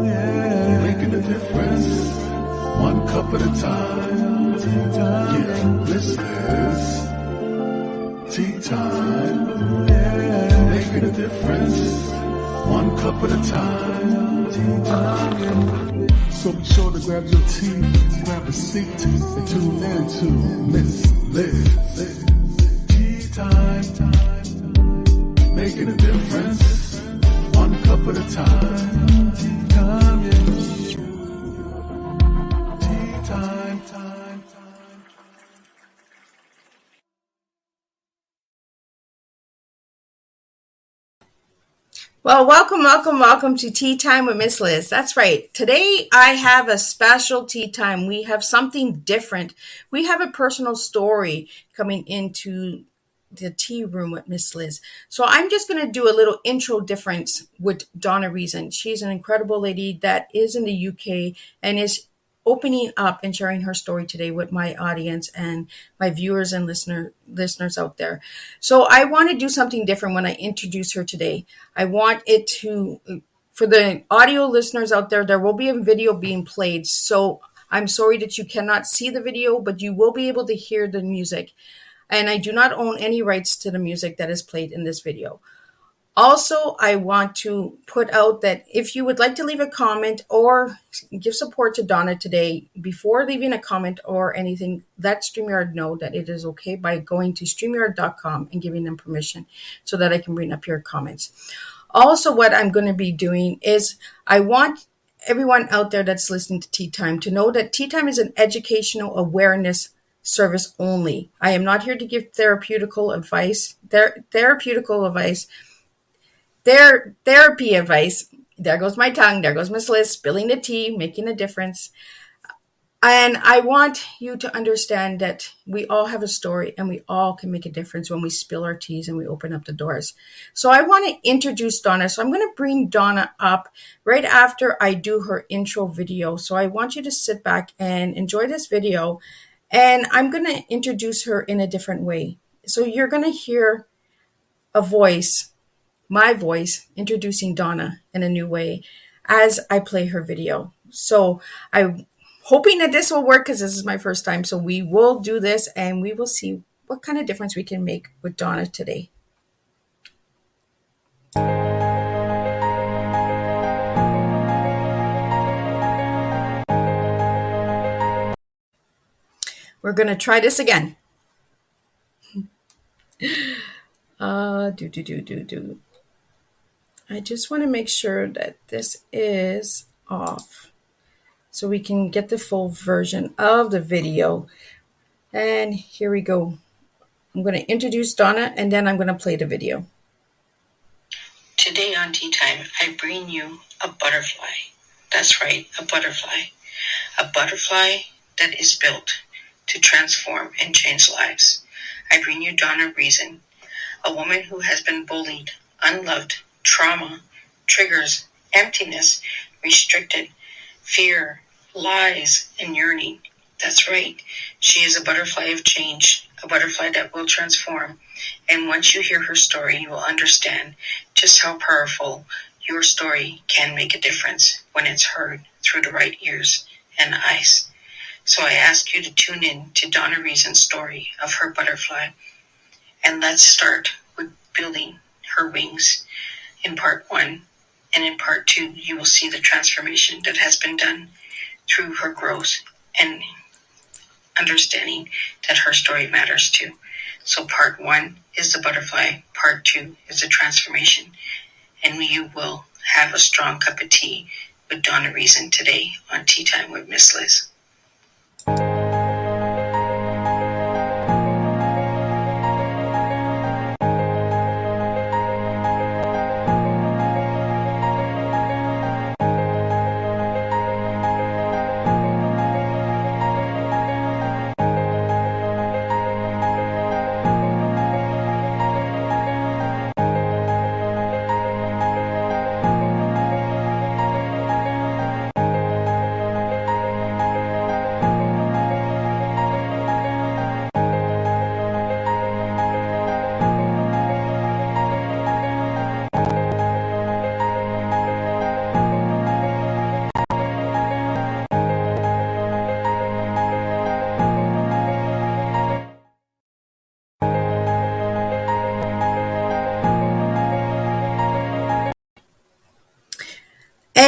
yeah. Making a difference, one cup at a time. Tea time, yeah. This is tea time, yeah. Making a difference, one cup at a time. Tea time, yeah. So be sure to grab your tea, grab a seat, and tune in to Miss Liz. Tea time, making a difference, one cup at a time. Tea time, yeah. Tea time, time. Well, welcome to Tea Time with Miss Liz. That's right. Today I have a special tea time. We have something different. We have a personal story coming into the tea room with Miss Liz. So I'm just going to do a little intro difference with Donna Reason. She's an incredible lady that is in the UK and is opening up and sharing her story today with my audience and my viewers and listeners out there. So I want to do something different when I introduce her today. I want it to, for the audio listeners out there, there will be a video being played. So I'm sorry that you cannot see the video, but you will be able to hear the music. And I do not own any rights to the music that is played in this video. Also, I want to put out that if you would like to leave a comment or give support to Donna today, before leaving a comment or anything, let StreamYard know that it is okay by going to StreamYard.com and giving them permission so that I can bring up your comments. Also, what I'm going to be doing is I want everyone out there that's listening to Tea Time to know that Tea Time is an educational awareness service only. I am not here to give therapeutical advice. Therapy advice. There goes my tongue. There goes Miss Liz spilling the tea, making a difference. And I want you to understand that we all have a story and we all can make a difference when we spill our teas and we open up the doors. So I want to introduce Donna. So I'm going to bring Donna up right after I do her intro video. So I want you to sit back and enjoy this video. And I'm going to introduce her in a different way. So you're going to hear a voice, my voice, introducing Donna in a new way as I play her video. So I'm hoping that this will work because this is my first time. So we will do this and we will see what kind of difference we can make with Donna today. We're going to try this again. I just want to make sure that this is off so we can get the full version of the video. And here we go. I'm going to introduce Donna and then I'm going to play the video. Today on Tea Time, I bring you a butterfly. That's right, a butterfly. A butterfly that is built to transform and change lives. I bring you Donna Reason, a woman who has been bullied, unloved, trauma, triggers, emptiness, restricted, fear, lies, and yearning. That's right. She is a butterfly of change, a butterfly that will transform. And once you hear her story, you will understand just how powerful your story can make a difference when it's heard through the right ears and eyes. So I ask you to tune in to Donna Reason's story of her butterfly. And let's start with building her wings in part 1. And in part 2, you will see the transformation that has been done through her growth and understanding that her story matters too. So part 1 is the butterfly, part 2 is the transformation. And you will have a strong cup of tea with Donna Reason today on Tea Time with Miss Liz.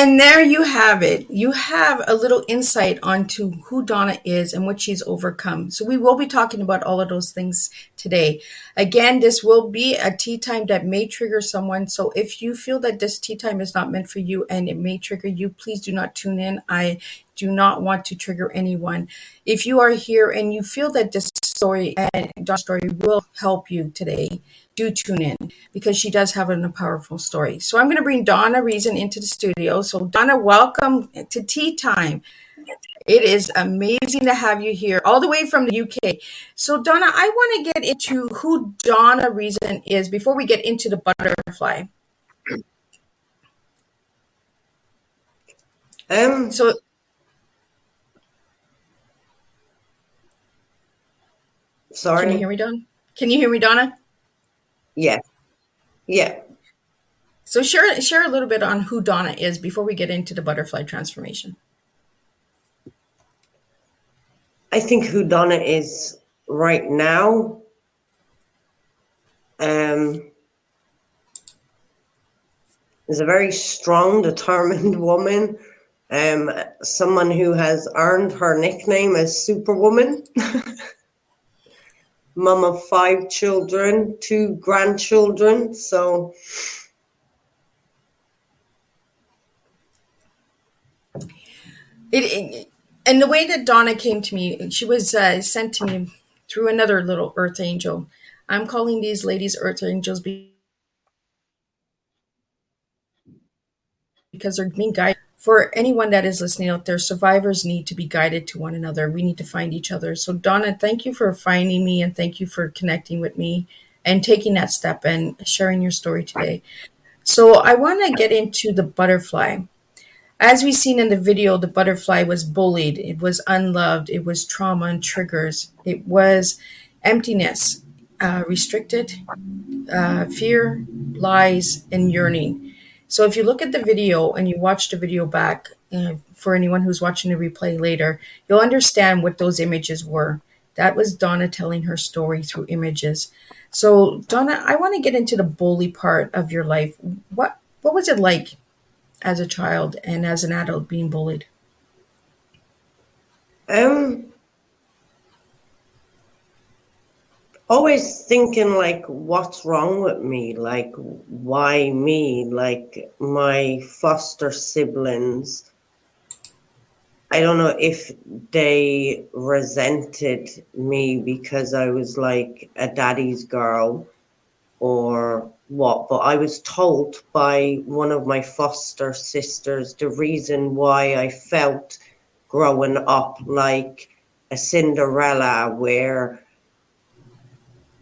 And there you have it. You have a little insight onto who Donna is and what she's overcome. So we will be talking about all of those things today. Again, this will be a tea time that may trigger someone. So if you feel that this tea time is not meant for you and it may trigger you, please do not tune in. I do not want to trigger anyone. If you are here and you feel that this story and Donna's story will help you today, do tune in because she does have a powerful story. So I'm going to bring Donna Reason into the studio. So Donna, welcome to Tea Time. It is amazing to have you here all the way from the UK. So Donna, I want to get into who Donna Reason is before we get into the butterfly. So sorry. Can you hear me, Donna? Can you hear me, Donna? Yeah. Yeah. So share a little bit on who Donna is before we get into the butterfly transformation. I think who Donna is right now is a very strong, determined woman. Someone who has earned her nickname as Superwoman. Mum of 5 children, 2 grandchildren. So and the way that Donna came to me, she was sent to me through another little earth angel. I'm calling these ladies earth angels because they're being guided. For anyone that is listening out there, survivors need to be guided to one another. We need to find each other. So Donna, thank you for finding me and thank you for connecting with me and taking that step and sharing your story today. So I want to get into the butterfly. As we've seen in the video, the butterfly was bullied. It was unloved. It was trauma and triggers. It was emptiness, restricted, fear, lies, and yearning. So if you look at the video and you watch the video back, for anyone who's watching the replay later, you'll understand what those images were. That was Donna telling her story through images. So Donna, I want to get into the bully part of your life. What was it like as a child and as an adult being bullied? Always thinking like, what's wrong with me? Like, why me? Like my foster siblings, I don't know if they resented me because I was like a daddy's girl or what, but I was told by one of my foster sisters the reason why I felt growing up like a Cinderella, where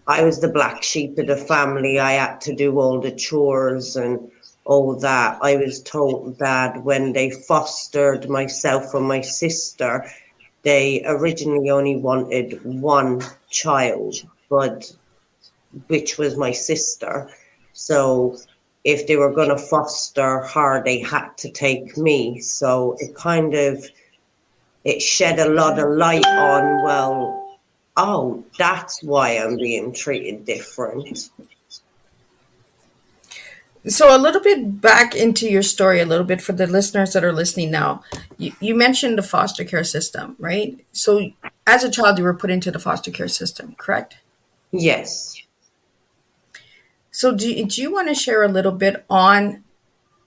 I was the black sheep of the family. I had to do all the chores and all that. I was told that when they fostered myself and my sister, they originally only wanted 1 child, but which was my sister. So if they were going to foster her, they had to take me. So it shed a lot of light on, well, oh, that's why I'm being treated different. So a little bit back into your story, a little bit for the listeners that are listening now. You mentioned the foster care system, right? So as a child, you were put into the foster care system, correct? Yes. So do you want to share a little bit on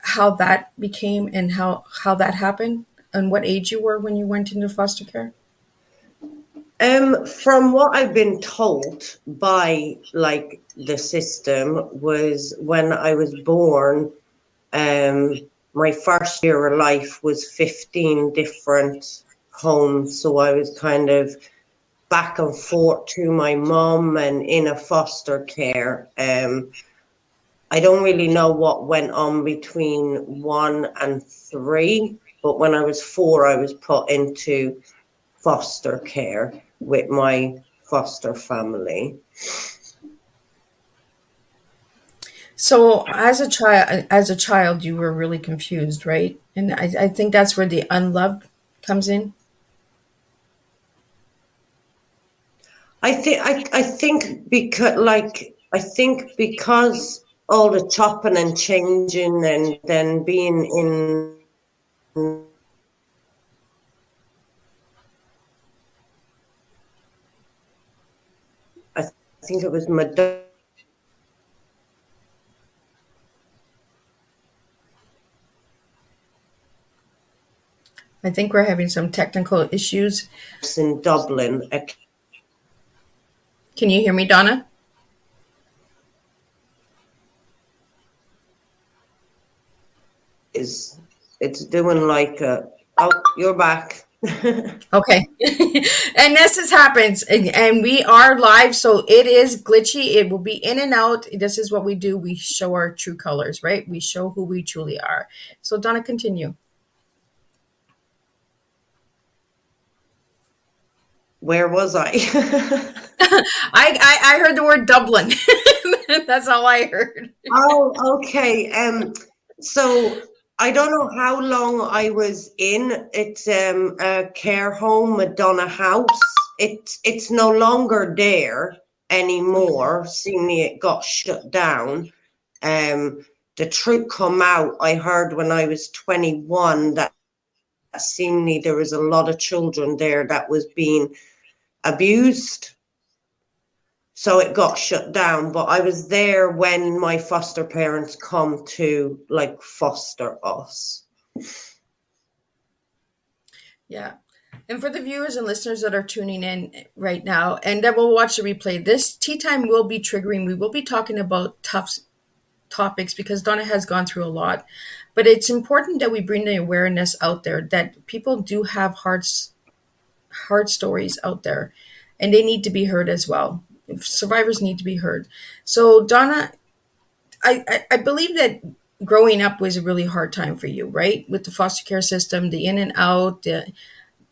how that became and how that happened and what age you were when you went into foster care? From what I've been told by like the system was when I was born, my first year of life was 15 different homes. So I was kind of back and forth to my mom and in a foster care. I don't really know what went on between 1 and 3, but when I was 4, I was put into foster care with my foster family. So as a child, you were really confused, right? And I think that's where the unloved comes in. I think because all the chopping and changing and then being in I think it was Madonna. I think we're having some technical issues. In Dublin. Can you hear me, Donna? It's doing like a, oh, you're back. Okay. And this happens, and we are live, so it is glitchy. It will be in and out. This is what we do. We show our true colors, right? We show who we truly are. So Donna, continue. Where was I? I heard the word Dublin. That's all I heard. Oh, okay. So I don't know how long I was in. It's a care home, Madonna House. It's no longer there anymore. Seemingly it got shut down. The truth come out, I heard when I was 21 that seemingly there was a lot of children there that was being abused. So it got shut down, but I was there when my foster parents come to like foster us. Yeah. And for the viewers and listeners that are tuning in right now and that will watch the replay, this tea time will be triggering. We will be talking about tough topics because Donna has gone through a lot. But it's important that we bring the awareness out there that people do have hard stories out there, and they need to be heard as well. Survivors need to be heard. So Donna, I believe that growing up was a really hard time for you, right? With the foster care system, the in and out, the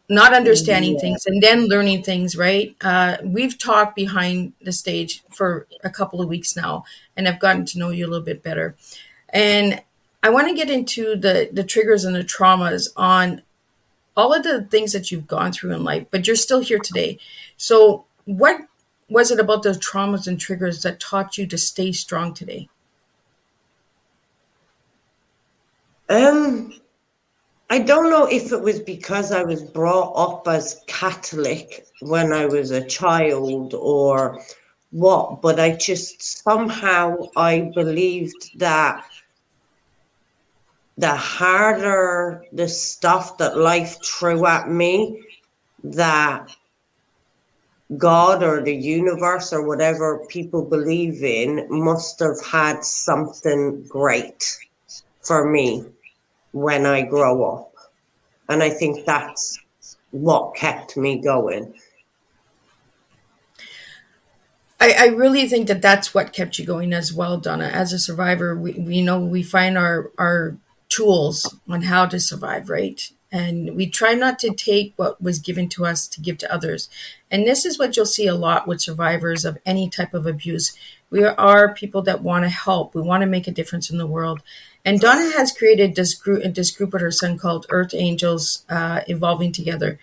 not understanding things and then learning things, right? We've talked behind the stage for a couple of weeks now, and I've gotten to know you a little bit better. And I want to get into the triggers and the traumas on all of the things that you've gone through in life, but you're still here today. So what was it about those traumas and triggers that taught you to stay strong today? I don't know if it was because I was brought up as Catholic when I was a child or what, but I just somehow I believed that the harder the stuff that life threw at me, that God or the universe or whatever people believe in must have had something great for me when I grow up. And I think that's what kept me going. I really think that that's what kept you going as well, Donna. As a survivor, we know we find our tools on how to survive, right? And we try not to take what was given to us to give to others. And this is what you'll see a lot with survivors of any type of abuse. We are people that want to help. We want to make a difference in the world. And Donna has created this group with her son called Earth Angels, Evolving Together.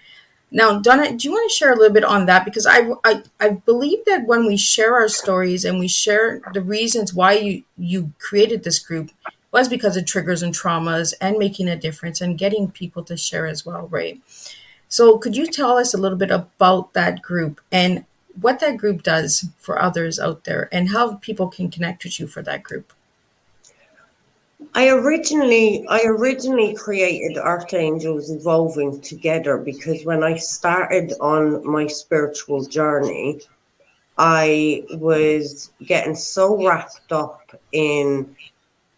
Now, Donna, do you want to share a little bit on that? Because I believe that when we share our stories and we share the reasons why you created this group was because of triggers and traumas and making a difference and getting people to share as well, right? So could you tell us a little bit about that group and what that group does for others out there and how people can connect with you for that group? I originally created Earth Angels Evolving Together because when I started on my spiritual journey, I was getting so wrapped up in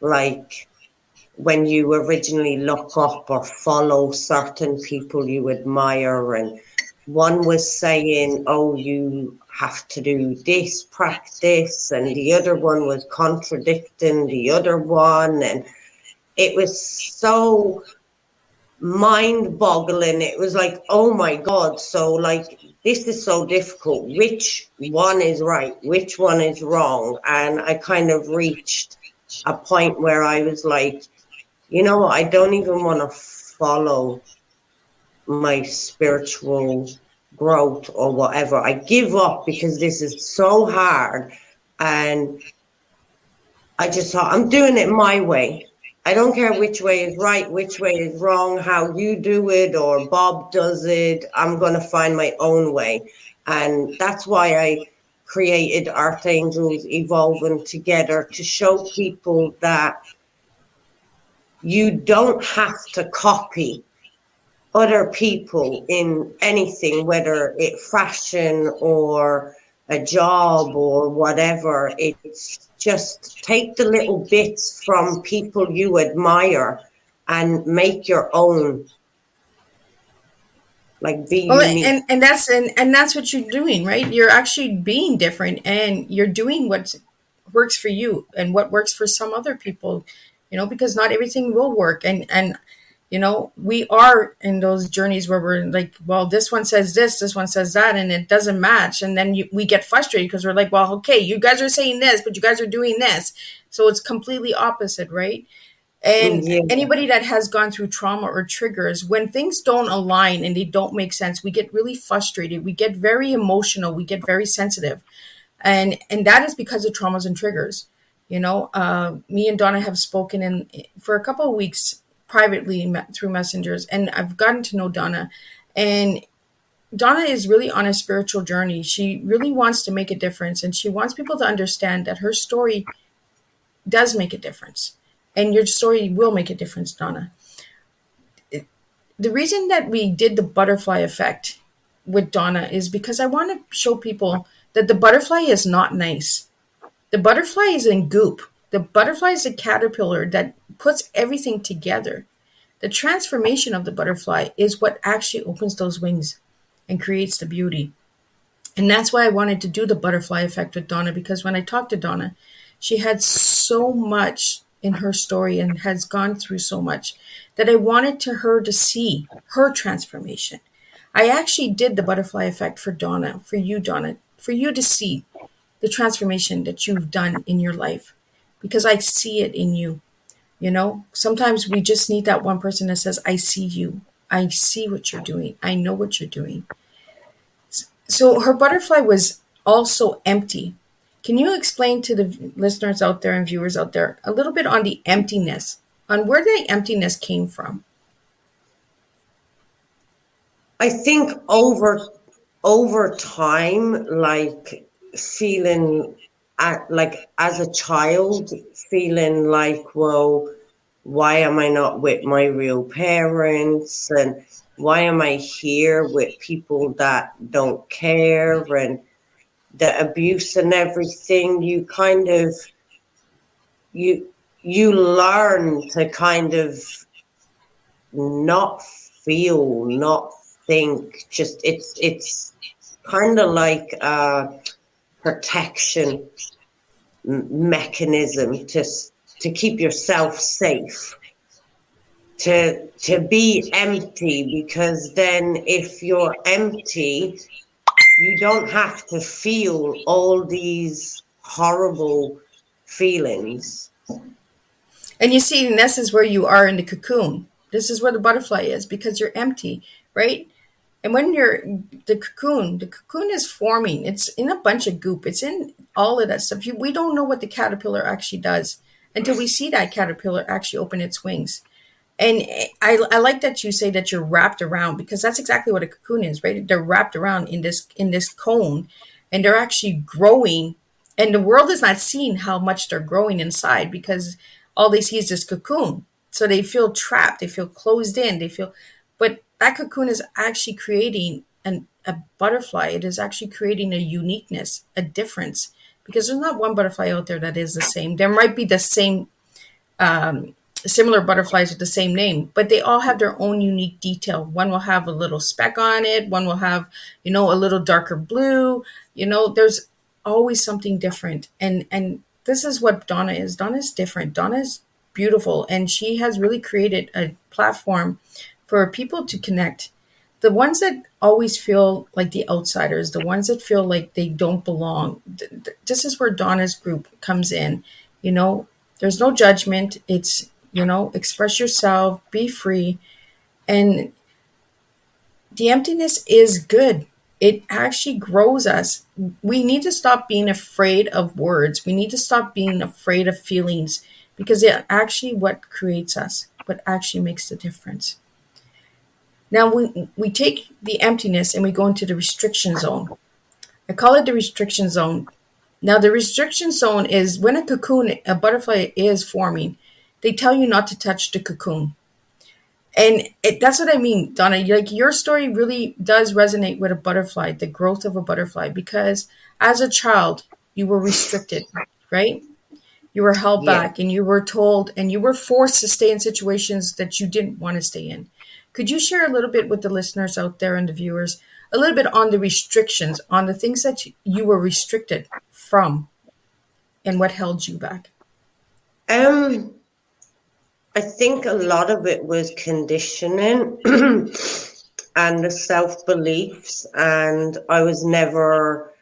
like when you originally look up or follow certain people you admire, and one was saying, oh, you have to do this practice, and the other one was contradicting the other one, and it was so mind-boggling. It was like, oh my God, so like this is so difficult. Which one is right? Which one is wrong? And I kind of reached a point where I was like, you know what, I don't even want to follow my spiritual growth or whatever. I give up because this is so hard. And I just thought, I'm doing it my way. I don't care which way is right, which way is wrong, how you do it or Bob does it. I'm going to find my own way. And that's why I created Earth Angels Evolving Together, to show people that you don't have to copy other people in anything, whether it's fashion or a job or whatever. It's just take the little bits from people you admire and make your own, like be Well, unique. and that's what you're doing, right? You're actually being different, and you're doing what works for you and what works for some other people, because not everything will work. And we are in those journeys where we're like, well, this one says this one says that, and it doesn't match. And then we get frustrated because we're like, well, okay, you guys are saying this, but you guys are doing this. So it's completely opposite, right? And Yeah. anybody that has gone through trauma or triggers, when things don't align and they don't make sense, we get really frustrated. We get very emotional. We get very sensitive. And that is because of traumas and triggers. Me and Donna have spoken for a couple of weeks privately through messengers, and I've gotten to know Donna. And Donna is really on a spiritual journey. She really wants to make a difference, and she wants people to understand that her story does make a difference. And your story will make a difference, Donna. The reason that we did the butterfly effect with Donna is because I want to show people that the butterfly is not nice. The butterfly is in goop. The butterfly is a caterpillar that puts everything together. The transformation of the butterfly is what actually opens those wings and creates the beauty. And that's why I wanted to do the butterfly effect with Donna, because when I talked to Donna, she had so much in her story and has gone through so much that I wanted her to see her transformation. I actually did the butterfly effect for Donna, for you, Donna, for you to see the transformation that you've done in your life, because I see it in you. Sometimes we just need that one person that says, I see you. I see what you're doing. I know what you're doing. So her butterfly was also empty. Can you explain to the listeners out there and viewers out there a little bit on the emptiness, on where the emptiness came from? I think over time, like feeling like as a child, feeling like, well, why am I not with my real parents? And why am I here with people that don't care? And the abuse and everything, you kind of, you learn to kind of not feel, not think, just it's kind of like a protection mechanism to keep yourself safe, to be empty, because then if you're empty, you don't have to feel all these horrible feelings. And you see, and this is where you are in the cocoon. This is where the butterfly is, because you're empty, right? And when the cocoon is forming. It's in a bunch of goop. It's in all of that stuff. We don't know what the caterpillar actually does until we see that caterpillar actually open its wings. And I like that you say that you're wrapped around, because that's exactly what a cocoon is, right? They're wrapped around in this cone, and they're actually growing. And the world is not seeing how much they're growing inside, because all they see is this cocoon. So they feel trapped, they feel closed in, but that cocoon is actually creating a butterfly. It is actually creating a uniqueness, a difference, because there's not one butterfly out there that is the same. There might be the same similar butterflies with the same name, but they all have their own unique detail. One will have a little speck on it. One will have, a little darker blue. There's always something different. And this is what Donna is. Donna is different. Donna is beautiful. And she has really created a platform for people to connect. The ones that always feel like the outsiders, the ones that feel like they don't belong. This is where Donna's group comes in. There's no judgment. It's, express yourself, be free. And the emptiness is good. It actually grows us. We need to stop being afraid of words. We need to stop being afraid of feelings, because it actually what creates us, what actually makes the difference. Now we take the emptiness and we go into the restriction zone. I call it the restriction zone. Now the restriction zone is when a butterfly is forming, they tell you not to touch the cocoon. And that's what I mean, Donna. Like your story really does resonate with a butterfly, the growth of a butterfly, because as a child, you were restricted, right? You were held Yeah. back and you were told and you were forced to stay in situations that you didn't want to stay in. Could you share a little bit with the listeners out there and the viewers, a little bit on the restrictions, on the things that you were restricted from and what held you back? I think a lot of it was conditioning and the self-beliefs, and I was never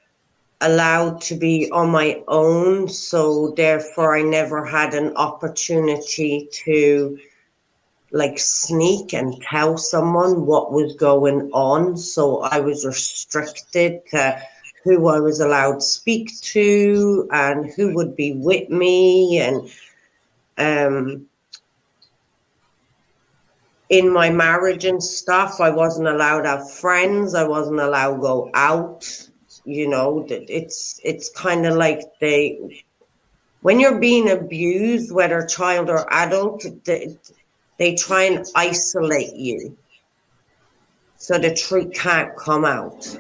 allowed to be on my own, so therefore I never had an opportunity to like sneak and tell someone what was going on. So I was restricted to who I was allowed to speak to and who would be with me. And in my marriage and stuff, I wasn't allowed to have friends. I wasn't allowed to go out. You know, it's kind of like when you're being abused, whether child or adult, they try and isolate you so the truth can't come out.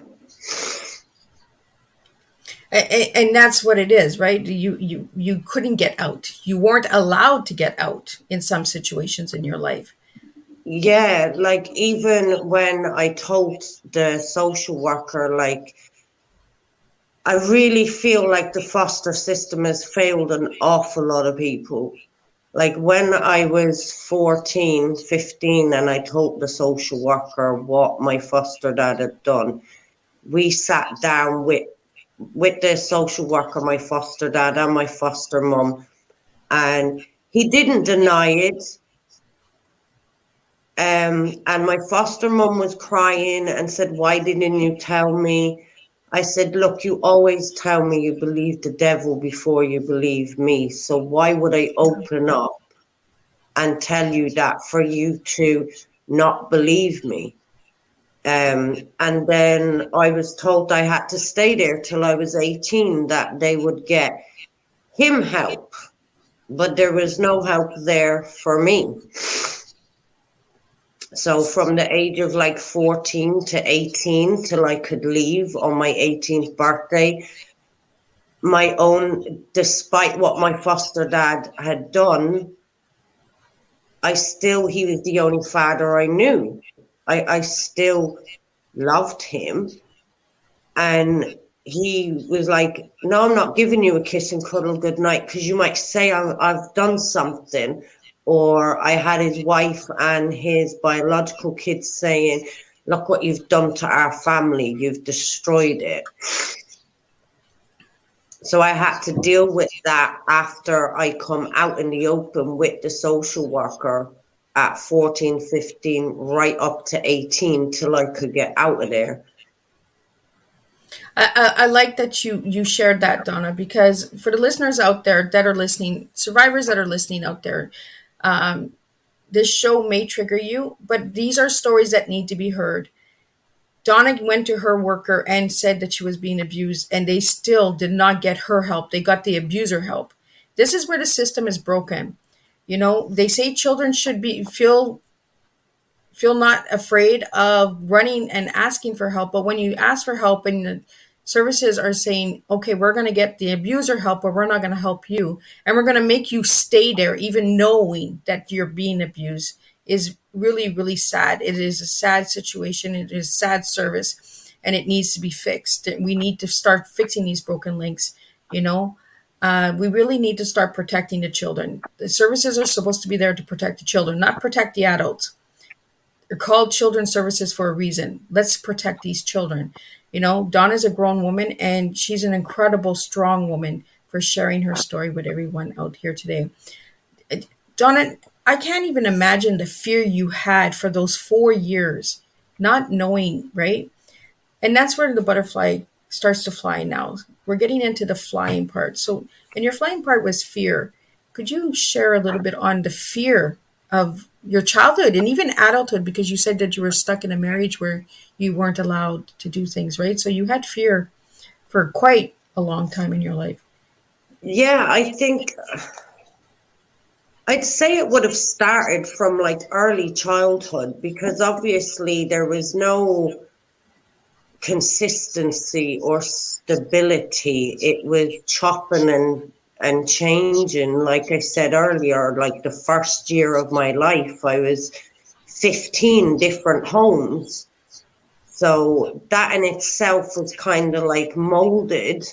And that's what it is, right? You couldn't get out. You weren't allowed to get out in some situations in your life. Yeah, like even when I told the social worker, like, I really feel like the foster system has failed an awful lot of people. Like when I was 14, 15, and I told the social worker what my foster dad had done, we sat down with the social worker, my foster dad and my foster mum, and he didn't deny it. And my foster mum was crying and said, "Why didn't you tell me?" I said, "Look, you always tell me you believe the devil before you believe me. So why would I open up and tell you that for you to not believe me?" And then I was told I had to stay there till I was 18, that they would get him help, but there was no help there for me. So from the age of like 14 to 18 till I could leave on my 18th birthday, despite what my foster dad had done, he was the only father I knew. I still loved him. And he was like, "No, I'm not giving you a kiss and cuddle goodnight because you might say I've done something." Or I had his wife and his biological kids saying, "Look what you've done to our family. You've destroyed it." So I had to deal with that after I come out in the open with the social worker at 14, 15, right up to 18 till I could get out of there. I like that you shared that, Donna, because for the listeners out there that are listening, survivors that are listening out there, this show may trigger you, but these are stories that need to be heard. Donna went to her worker and said that she was being abused, and they still did not get her help. They got the abuser help. This is where the system is broken. You know, they say children should feel not afraid of running and asking for help, but when you ask for help and the services are saying, "Okay, we're going to get the abuser help, but we're not going to help you, and we're going to make you stay there even knowing that you're being abused," is really, really sad. It is a sad situation. It is sad service, and it needs to be fixed. We need to start fixing these broken links. You know, we really need to start protecting the children. The services are supposed to be there to protect the children, not protect the adults. They're called children's services for a reason. Let's protect these children. You know, Donna's a grown woman, and she's an incredible, strong woman for sharing her story with everyone out here today. Donna, I can't even imagine the fear you had for those 4 years, not knowing, right? And that's where the butterfly starts to fly now. We're getting into the flying part. So, and your flying part was fear. Could you share a little bit on the fear of your childhood and even adulthood? Because you said that you were stuck in a marriage where you weren't allowed to do things, right? So you had fear for quite a long time in your life. Yeah, I think I'd say it would have started from like early childhood, because obviously there was no consistency or stability. It was chopping and changing. Like I said earlier, like the first year of my life, I was 15 different homes. So that in itself was kind of like molded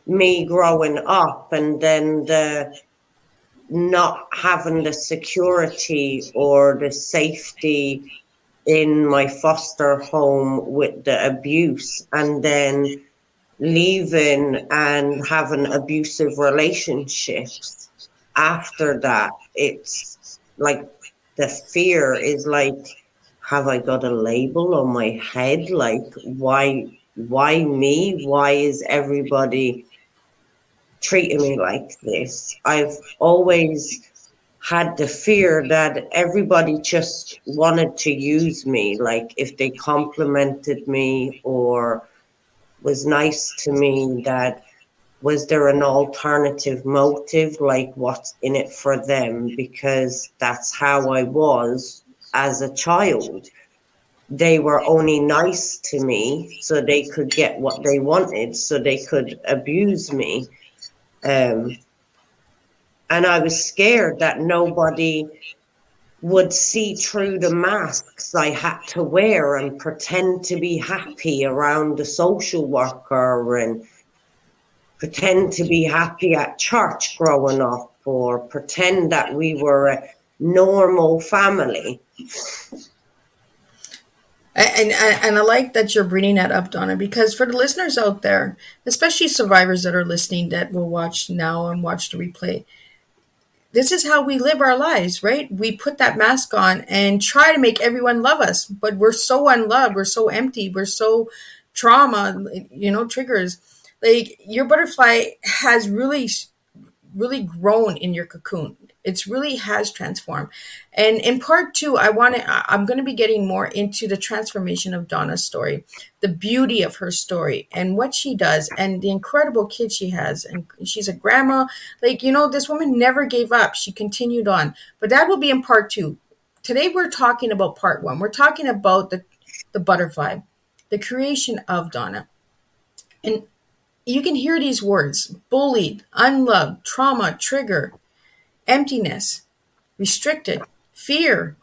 me growing up. And then the not having the security or the safety in my foster home with the abuse, and then leaving and having abusive relationships after that. It's like the fear is like, have I got a label on my head? Like, why me? Why is everybody treating me like this? I've always had the fear that everybody just wanted to use me. Like, if they complimented me or was nice to me, that was there an alternative motive, like what's in it for them? Because that's how I was as a child. They were only nice to me so they could get what they wanted, so they could abuse me. Um, and I was scared that nobody would see through the masks I had to wear and pretend to be happy around the social worker and pretend to be happy at church growing up, or pretend that we were a normal family. And I like that you're bringing that up, Donna, because for the listeners out there, especially survivors that are listening that will watch now and watch the replay, this is how we live our lives, right? We put that mask on and try to make everyone love us, but we're so unloved, we're so empty, we're so trauma, triggers. Like your butterfly has really grown in your cocoon. It's really has transformed. And in part two, I'm going to be getting more into the transformation of Donna's story, the beauty of her story and what she does and the incredible kid she has. And she's a grandma. Like, this woman never gave up. She continued on, but that will be in part two. Today, we're talking about part one. We're talking about the butterfly, the creation of Donna. And you can hear these words: bullied, unloved, trauma, trigger, emptiness, restricted, fear.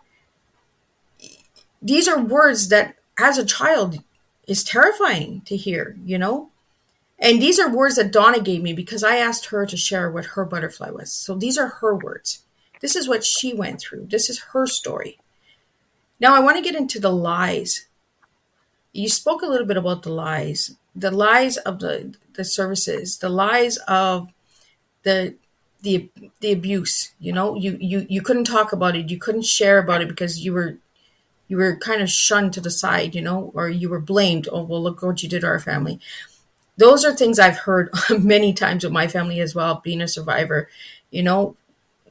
These are words that as a child is terrifying to hear, And these are words that Donna gave me because I asked her to share what her butterfly was. So these are her words. This is what she went through. This is her story. Now I want to get into the lies. You spoke a little bit about the lies of the services, the lies of the abuse. You couldn't talk about it, you couldn't share about it because you were kind of shunned to the side, or you were blamed. Oh, well, look what you did to our family. Those are things I've heard many times with my family as well, being a survivor.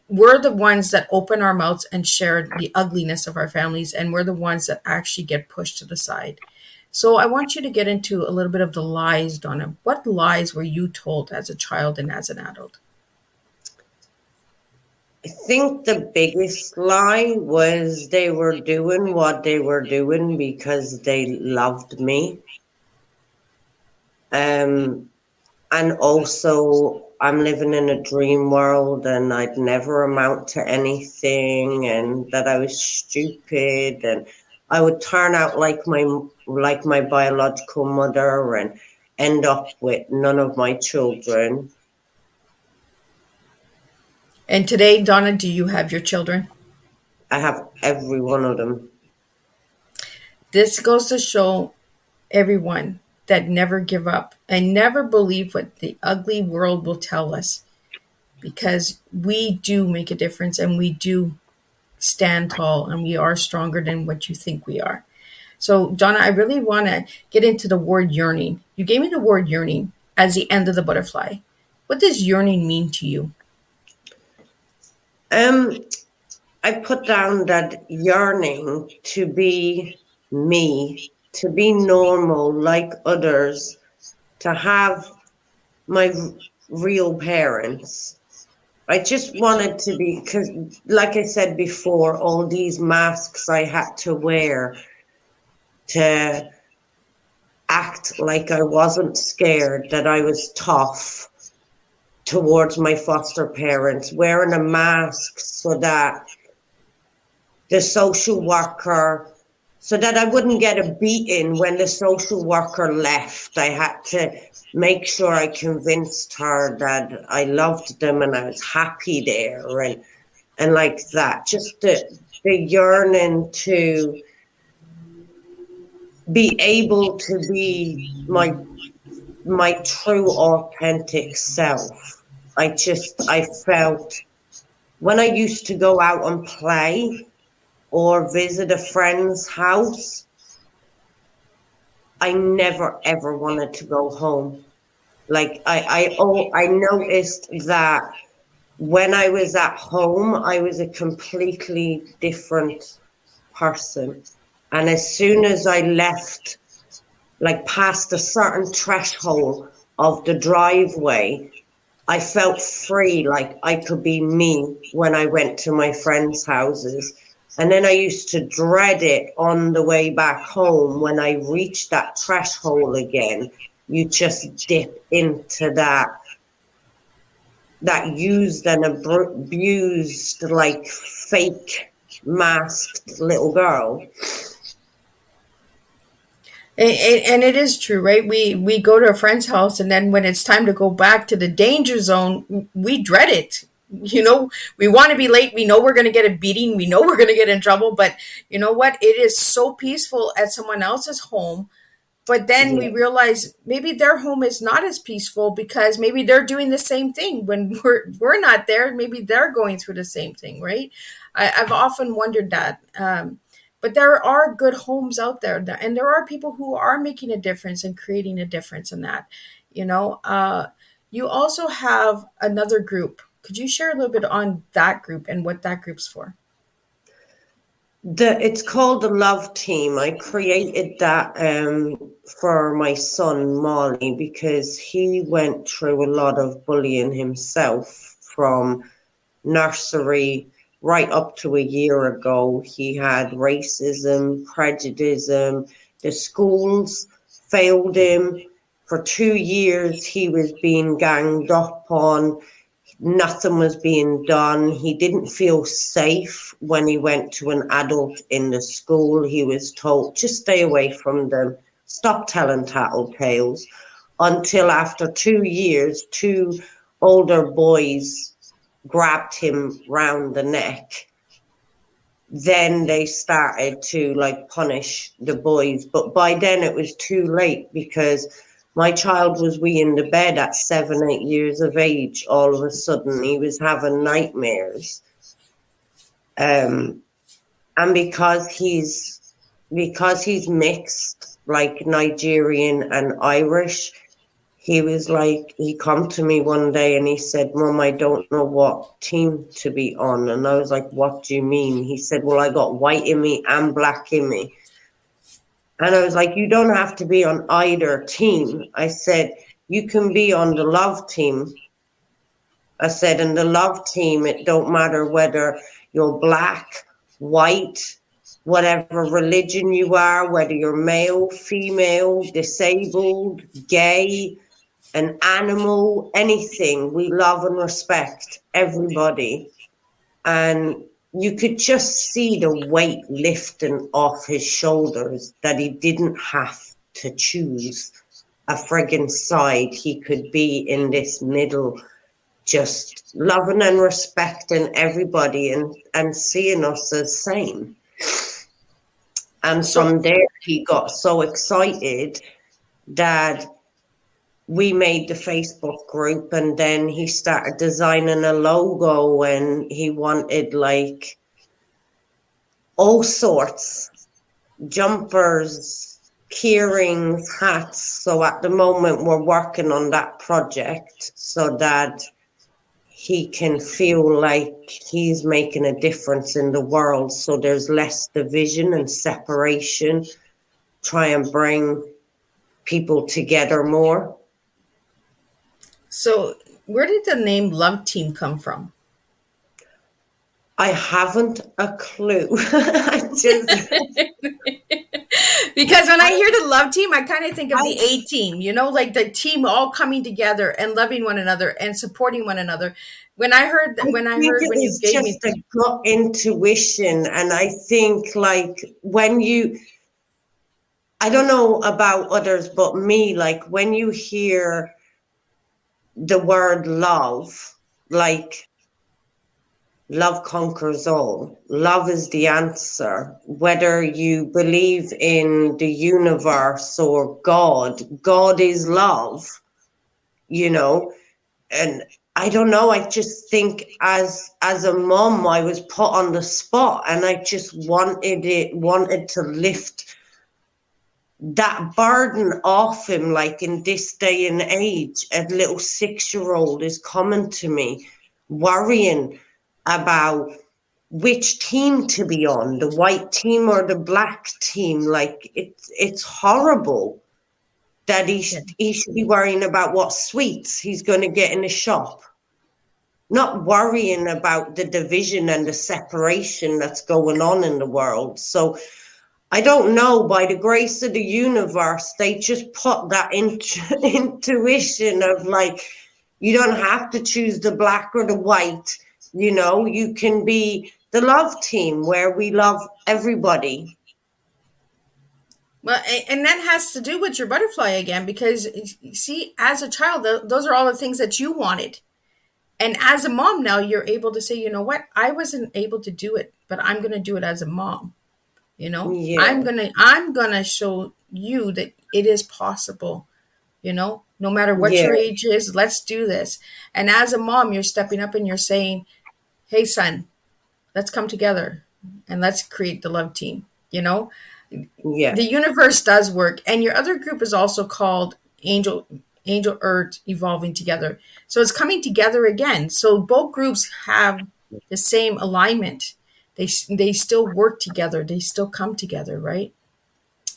We're the ones that open our mouths and share the ugliness of our families, and we're the ones that actually get pushed to the side. So I want you to get into a little bit of the lies, Donna. What lies were you told as a child and as an adult? I think the biggest lie was they were doing what they were doing because they loved me. And also, I'm living in a dream world and I'd never amount to anything, and that I was stupid, and I would turn out like my biological mother and end up with none of my children. And today, Donna, do you have your children? I have every one of them. This goes to show everyone that never give up and never believe what the ugly world will tell us, because we do make a difference and we do stand tall and we are stronger than what you think we are. So, Donna, I really want to get into the word yearning. You gave me the word yearning as the end of the butterfly. What does yearning mean to you? I put down that yearning to be me, to be normal like others, to have my real parents. I just wanted to be, because like I said before, all these masks I had to wear to act like I wasn't scared, that I was tough towards my foster parents, wearing a mask so that the social worker, so that I wouldn't get a beating when the social worker left. I had to make sure I convinced her that I loved them and I was happy there, and like that. Just the yearning to be able to be my true authentic self. I felt when I used to go out and play or visit a friend's house, I never ever wanted to go home. Like I noticed that when I was at home, I was a completely different person. And as soon as I left, like past a certain threshold of the driveway, I felt free, like I could be me when I went to my friends' houses. And then I used to dread it on the way back home when I reached that threshold again. You just dip into that used and abused, like fake masked little girl. And it is true, right? We go to a friend's house, and then when it's time to go back to the danger zone, we dread it. We want to be late. We know we're going to get a beating. We know we're going to get in trouble. But you know what? It is so peaceful at someone else's home. But then we Yeah. realize maybe their home is not as peaceful because maybe they're doing the same thing when we're not there. Maybe they're going through the same thing, right? I've often wondered that. But there are good homes out there, and there are people who are making a difference and creating a difference in that. You know, you also have another group. Could you share a little bit on that group and what that group's for? It's called the Love Team. I created that for my son Molly because he went through a lot of bullying himself from nursery right up to a year ago. He had racism, prejudice. The schools failed him. For 2 years, he was being ganged up on. Nothing was being done. He didn't feel safe when he went to an adult in the school. He was told, just stay away from them. Stop telling tattle tales. Until after 2 years, two older boys grabbed him round the neck. Then they started to like punish the boys. But by then it was too late because my child was in the bed at 7, 8 years of age. All of a sudden he was having nightmares. And because he's mixed, like Nigerian and Irish, he was like, he come to me one day and he said, Mum, I don't know what team to be on. And I was like, what do you mean? He said, well, I got white in me and black in me. And I was like, you don't have to be on either team. I said, you can be on the love team. I said, in the love team, it don't matter whether you're black, white, whatever religion you are, whether you're male, female, disabled, gay, an animal, anything. We love and respect everybody. And you could just see the weight lifting off his shoulders, that he didn't have to choose a friggin' side. He could be in this middle, just loving and respecting everybody and seeing us as same. And from there, he got so excited that we made the Facebook group, and then he started designing a logo, and he wanted like all sorts, jumpers, keyrings, hats. So at the moment we're working on that project so that he can feel like he's making a difference in the world. So there's less division and separation. Try and bring people together more. So where did the name Love Team come from? I haven't a clue. I just Because when I hear the love team, I kind of think of the A team, you know, like the team all coming together and loving one another and supporting one another. When I heard think when it you was gave just me, a gut intuition, and I think like when you, I don't know about others, but me, like when you hear the word love, like love conquers all. Love is the answer. Whether you believe in the universe or God, God is love, you know. And I don't know, I just think as a mom, I was put on the spot, and I just wanted to lift that burden off him. Like in this day and age, a little 6-year-old is coming to me worrying about which team to be on, the white team or the black team. Like it's horrible that he should be worrying about what sweets he's going to get in the shop, not worrying about the division and the separation that's going on in the world. So I don't know, by the grace of the universe, they just put that intuition of like, you don't have to choose the black or the white, you know, you can be the love team where we love everybody. well, and that has to do with your butterfly again, because you see, as a child, those are all the things that you wanted. And as a mom now, you're able to say, you know what, I wasn't able to do it, but I'm going to do it as a mom. You know, Yeah, I'm gonna show you that it is possible, you know, no matter what yeah, your age is, let's do this. And as a mom, you're stepping up and you're saying, hey son, let's come together and let's create the love team. You know, yeah, the universe does work. And your other group is also called Angel Earth Evolving Together. So it's coming together again. So both groups have the same alignment. They still work together. They still come together, right?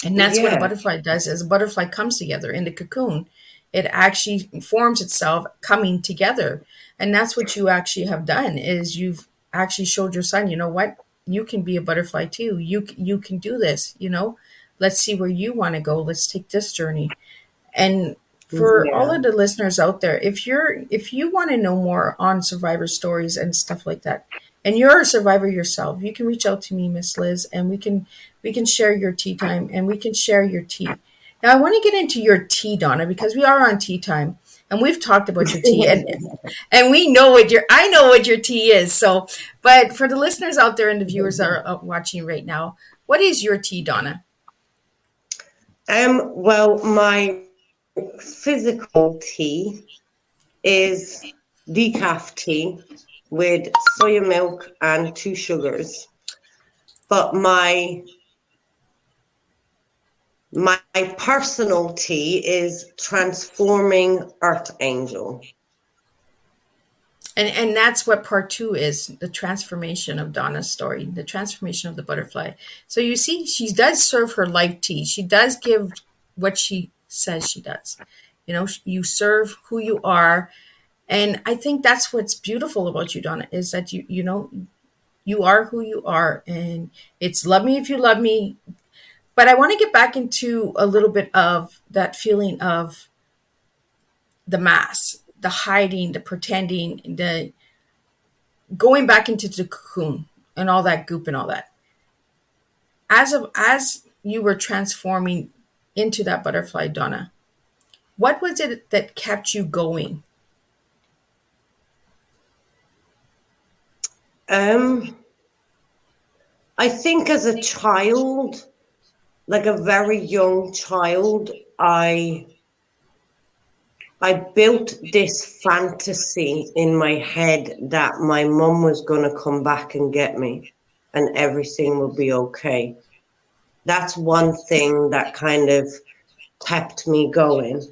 And that's what a yeah, butterfly does. As a butterfly comes together in the cocoon, it actually forms itself coming together. And that's what you actually have done, is you've actually showed your son, you know what, you can be a butterfly too. You can do this, you know. Let's see where you want to go. Let's take this journey. And for all yeah. of the listeners out there, if you want to know more on survivor stories and stuff like that, and you're a survivor yourself, you can reach out to me, Miss Liz, and we can share your tea time and we can share your tea. Now I want to get into your tea, Donna, because we are on tea time and we've talked about your tea, and we know what your I know what your tea is. So, but for the listeners out there and the viewers that are watching right now, what is your tea, Donna? Well, my physical tea is decaf tea with soya milk and 2 sugars. But my personal tea is transforming Earth Angel. And that's what part 2 is, the transformation of Donna's story, the transformation of the butterfly. So you see, she does serve her life tea. She does give what she says she does. You know, you serve who you are. And I think that's what's beautiful about you, Donna, is that you know, you are who you are. And it's love me if you love me. But I want to get back into a little bit of that feeling of the mask, the hiding, the pretending, the going back into the cocoon and all that goop and all that. As you were transforming into that butterfly, Donna, what was it that kept you going? I think as a child, like a very young child, I built this fantasy in my head that my mum was going to come back and get me and everything would be okay. That's one thing that kind of kept me going.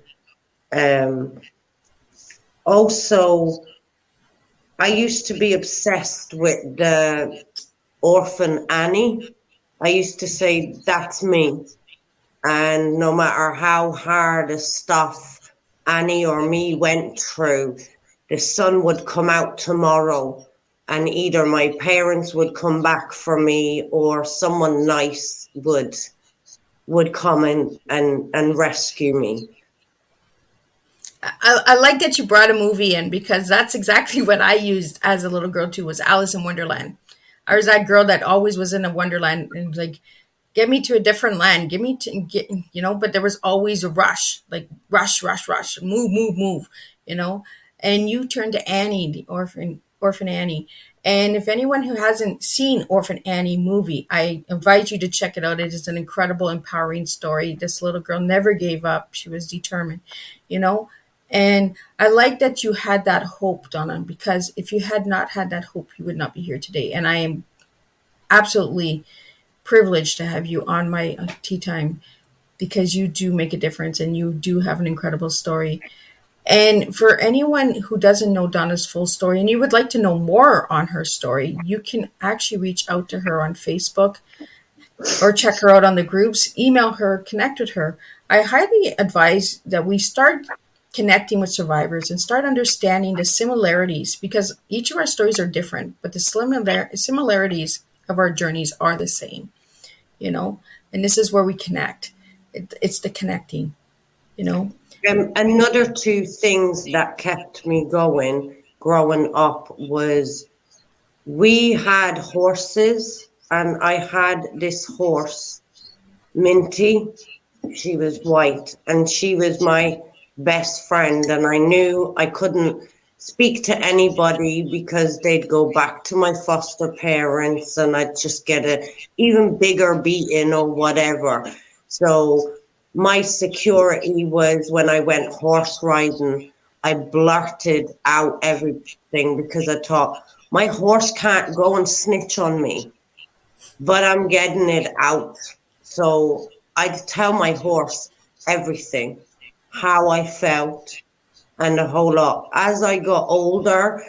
Also, I used to be obsessed with the orphan Annie. I used to say, that's me. And no matter how hard the stuff Annie or me went through, the sun would come out tomorrow and either my parents would come back for me or someone nice would come and rescue me. I like that you brought a movie in, because that's exactly what I used as a little girl too, was Alice in Wonderland. I was that girl that always was in a Wonderland and like, get me to a different land, get me to get, but there was always a rush, like rush, rush, rush, move, move, move, you know. And you turned to Annie, the orphan Annie. And if anyone who hasn't seen Orphan Annie movie, I invite you to check it out. It is an incredible, empowering story. This little girl never gave up. She was determined, you know. And I like that you had that hope, Donna, because if you had not had that hope, you would not be here today. And I am absolutely privileged to have you on my tea time, because you do make a difference and you do have an incredible story. And for anyone who doesn't know Donna's full story and you would like to know more on her story, you can actually reach out to her on Facebook or check her out on the groups, email her, connect with her. I highly advise that we start connecting with survivors and start understanding the similarities, because each of our stories are different, but the similarities of our journeys are the same, and this is where we connect. It's the connecting, Another two things that kept me going growing up was we had horses, and I had this horse, Minty. She was white, and she was my best friend, and I knew I couldn't speak to anybody because they'd go back to my foster parents and I'd just get a even bigger beating or whatever. So my security was when I went horse riding, I blurted out everything because I thought, my horse can't go and snitch on me, but I'm getting it out. So I'd tell my horse everything, how I felt, and a whole lot. As I got older,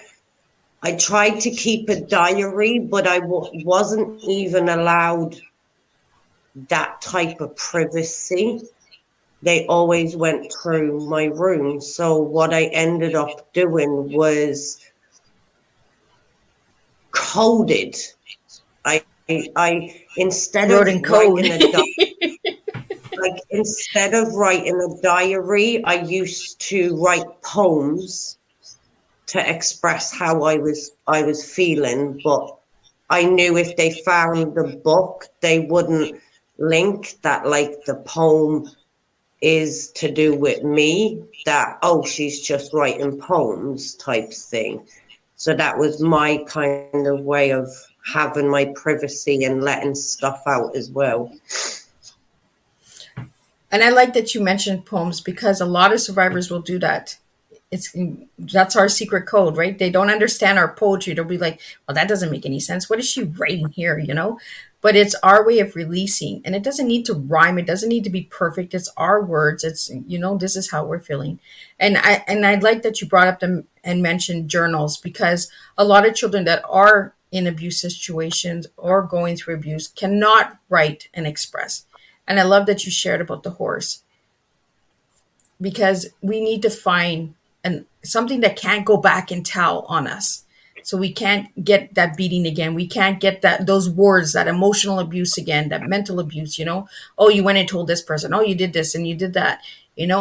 I tried to keep a diary, but I wasn't even allowed that type of privacy. They always went through my room. So what I ended up doing was coded. I instead of wrote in code. writing a diary, instead of writing a diary, I used to write poems to express how I was feeling. But I knew if they found the book, they wouldn't link that the poem is to do with me, that, oh, she's just writing poems type thing. So that was my kind of way of having my privacy and letting stuff out as well. And I like that you mentioned poems, because a lot of survivors will do that. That's our secret code, right? They don't understand our poetry. They'll be like, well, that doesn't make any sense. What is she writing here? But it's our way of releasing, and it doesn't need to rhyme. It doesn't need to be perfect. It's our words. It's, this is how we're feeling. And I like that you brought up and mentioned journals, because a lot of children that are in abuse situations or going through abuse cannot write and express. And I love that you shared about the horse, because we need to find something that can't go back and tell on us. So we can't get that beating again. We can't get those words, that emotional abuse again, that mental abuse, Oh, you went and told this person. Oh, you did this and you did that.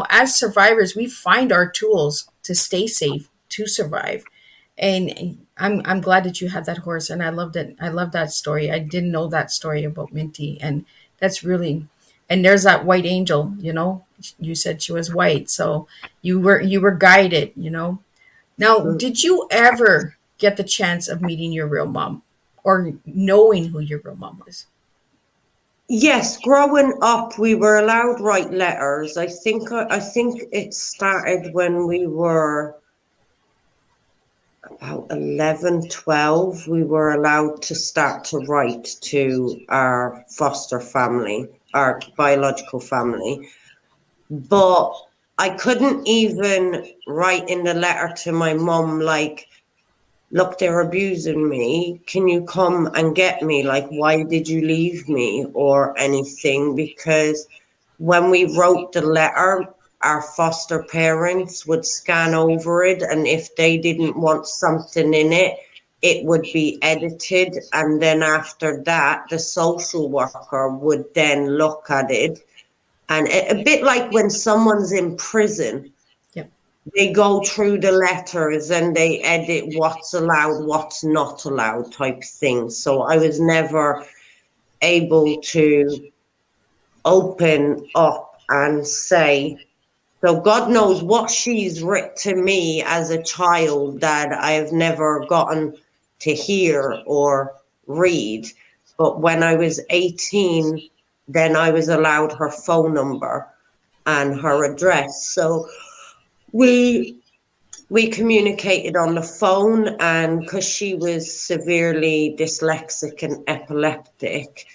As survivors, we find our tools to stay safe, to survive. And I'm glad that you had that horse, and I loved it. I love that story. I didn't know that story about Minty, and that's really. And there's that white angel. You said she was white, so you were guided. Now, did you ever get the chance of meeting your real mom, or knowing who your real mom was? Yes, growing up, we were allowed write letters. I think it started when we were about 11, 12. We were allowed to start to write to our foster family, our biological family. But I couldn't even write in the letter to my mum, look, they're abusing me. Can you come and get me? Like, why did you leave me or anything? Because when we wrote the letter, our foster parents would scan over it, and if they didn't want something in it, it would be edited. And then after that, the social worker would then look at it. And a bit like when someone's in prison, they go through the letters and they edit what's allowed, what's not allowed type thing. So I was never able to open up and say, so God knows what she's written to me as a child that I've never gotten to hear or read. But when I was 18, then I was allowed her phone number and her address. So we communicated on the phone, and because she was severely dyslexic and epileptic,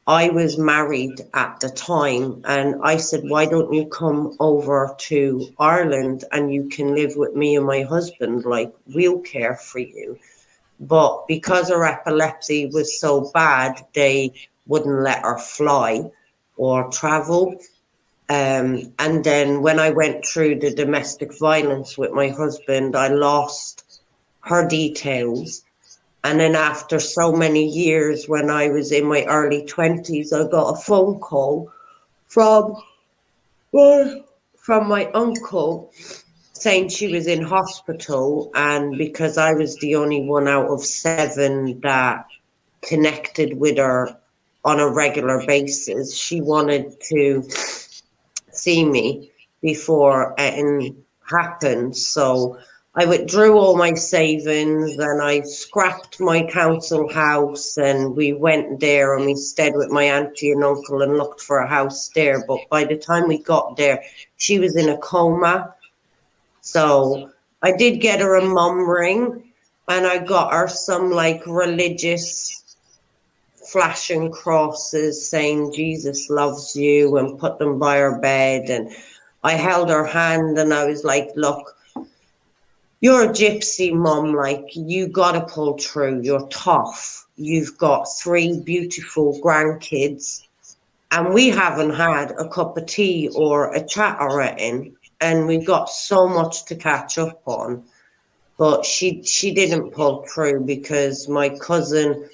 I was married at the time, and I said, why don't you come over to Ireland and you can live with me and my husband, like, we'll care for you. But because her epilepsy was so bad, they wouldn't let her fly or travel. And then when I went through the domestic violence with my husband, I lost her details. And then after so many years, when I was in my early 20s, I got a phone call from my uncle saying she was in hospital. And because I was the only one out of 7 that connected with her on a regular basis, she wanted to see me before it happened. So I withdrew all my savings and I scrapped my council house, and we went there and we stayed with my auntie and uncle and looked for a house there. But by the time we got there, she was in a coma. So I did get her a mum ring, and I got her some like religious flashing crosses saying Jesus loves you, and put them by her bed. And I held her hand and I was like, look, you're a gypsy mum, like, you gotta pull through, you're tough, you've got 3 beautiful grandkids, and we haven't had a cup of tea or a chat or anything, and we've got so much to catch up on. But she didn't pull through because my cousin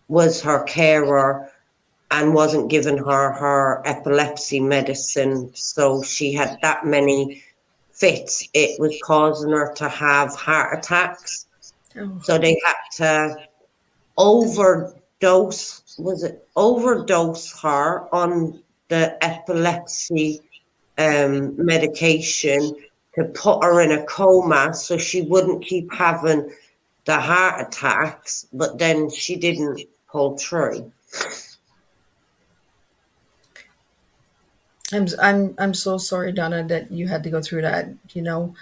was her carer and wasn't giving her epilepsy medicine. So she had that many fits, it was causing her to have heart attacks. Oh. So they had to overdose her on the epilepsy medication to put her in a coma so she wouldn't keep having the heart attacks. But then she didn't pull through. I'm so sorry, Donna, that you had to go through that, you know.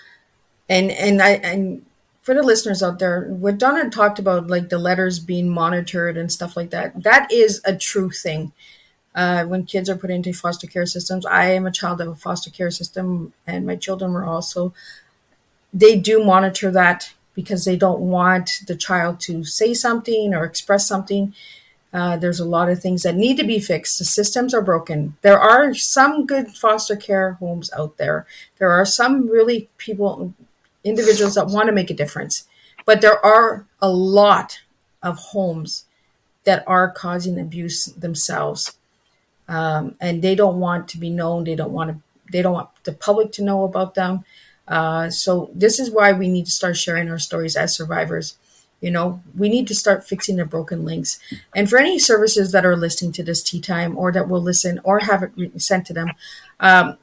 And for the listeners out there, what Donna talked about, like the letters being monitored and stuff like that, that is a true thing. When kids are put into foster care systems, I am a child of a foster care system, and my children were also. They do monitor that because they don't want the child to say something or express something. There's a lot of things that need to be fixed. The systems are broken. There are some good foster care homes out there. There are some really individuals that want to make a difference. But there are a lot of homes that are causing abuse themselves. And they don't want to be known. They don't want the public to know about them. So this is why we need to start sharing our stories as survivors. You know, we need to start fixing the broken links. And for any services that are listening to this tea time, or that will listen or have it sent to them, I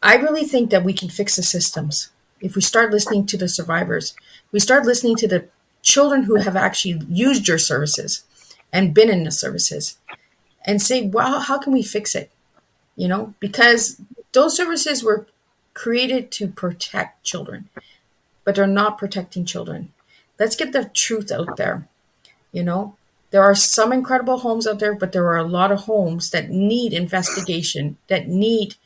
really think that we can fix the systems. If we start listening to the survivors, we start listening to the children who have actually used your services and been in the services, and say, well, how can we fix it? You know, because those services were created to protect children, but they're not protecting children. Let's get the truth out there. You know, there are some incredible homes out there, but there are a lot of homes that need investigation, that need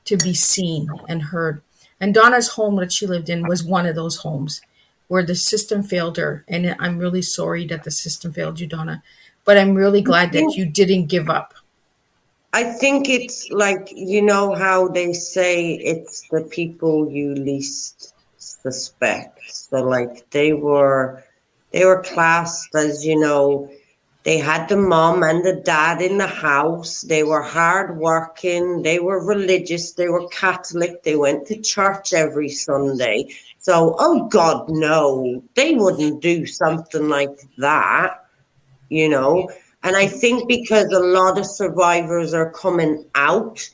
to be seen and heard. And Donna's home that she lived in was one of those homes. where the system failed her. And I'm really sorry that the system failed you, Donna. But I'm really glad that you didn't give up. I think it's like, you know how they say it's the people you least suspect. So like they were classed as, they had the mom and the dad in the house. They were hardworking. They were religious. They were Catholic. They went to church every Sunday. So, oh God, no, they wouldn't do something like that, you know. And I think because a lot of survivors are coming out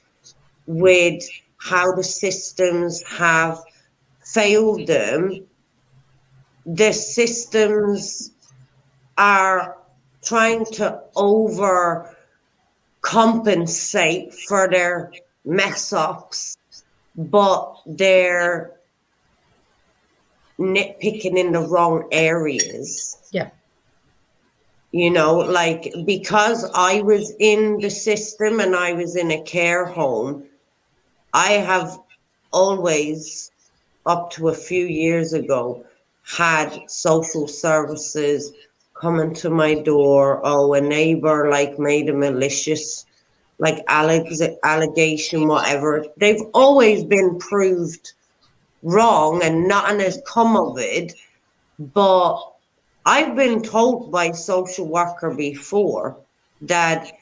with how the systems have failed them, the systems are trying to overcompensate for their mess ups, but they're nitpicking in the wrong areas. Yeah. Like, because I was in the system and I was in a care home, I have always, up to a few years ago, had social services coming to my door. Oh, a neighbor like made a malicious like allegation, whatever. They've always been proved wrong and nothing has come of it. But I've been told by social worker before that,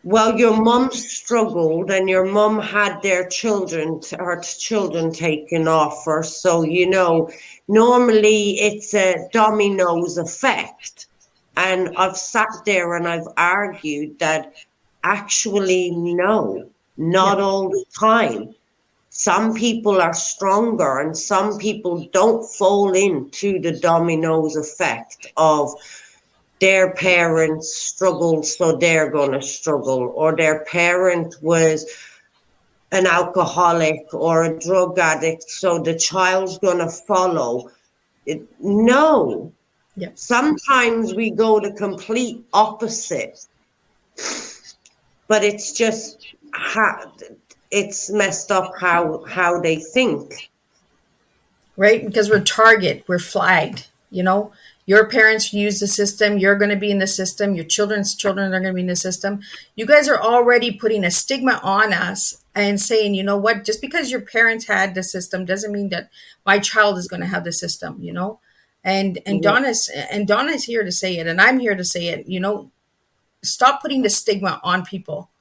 well, your mum struggled and your mum had her children taken off her. So, normally it's a dominoes effect. And I've sat there and I've argued that actually, no, not all the time. Some people are stronger and some people don't fall into the dominoes effect of their parents struggled, so they're going to struggle, or their parent was an alcoholic or a drug addict, so the child's going to follow. No. Yep. Sometimes we go the complete opposite, but it's just it's messed up how they think. Right? Because we're target, we're flagged, Your parents use the system, you're going to be in the system, your children's children are going to be in the system. You guys are already putting a stigma on us and saying, you know what, just because your parents had the system doesn't mean that my child is going to have the system, And Donna's here to say it, and I'm here to say it, stop putting the stigma on people.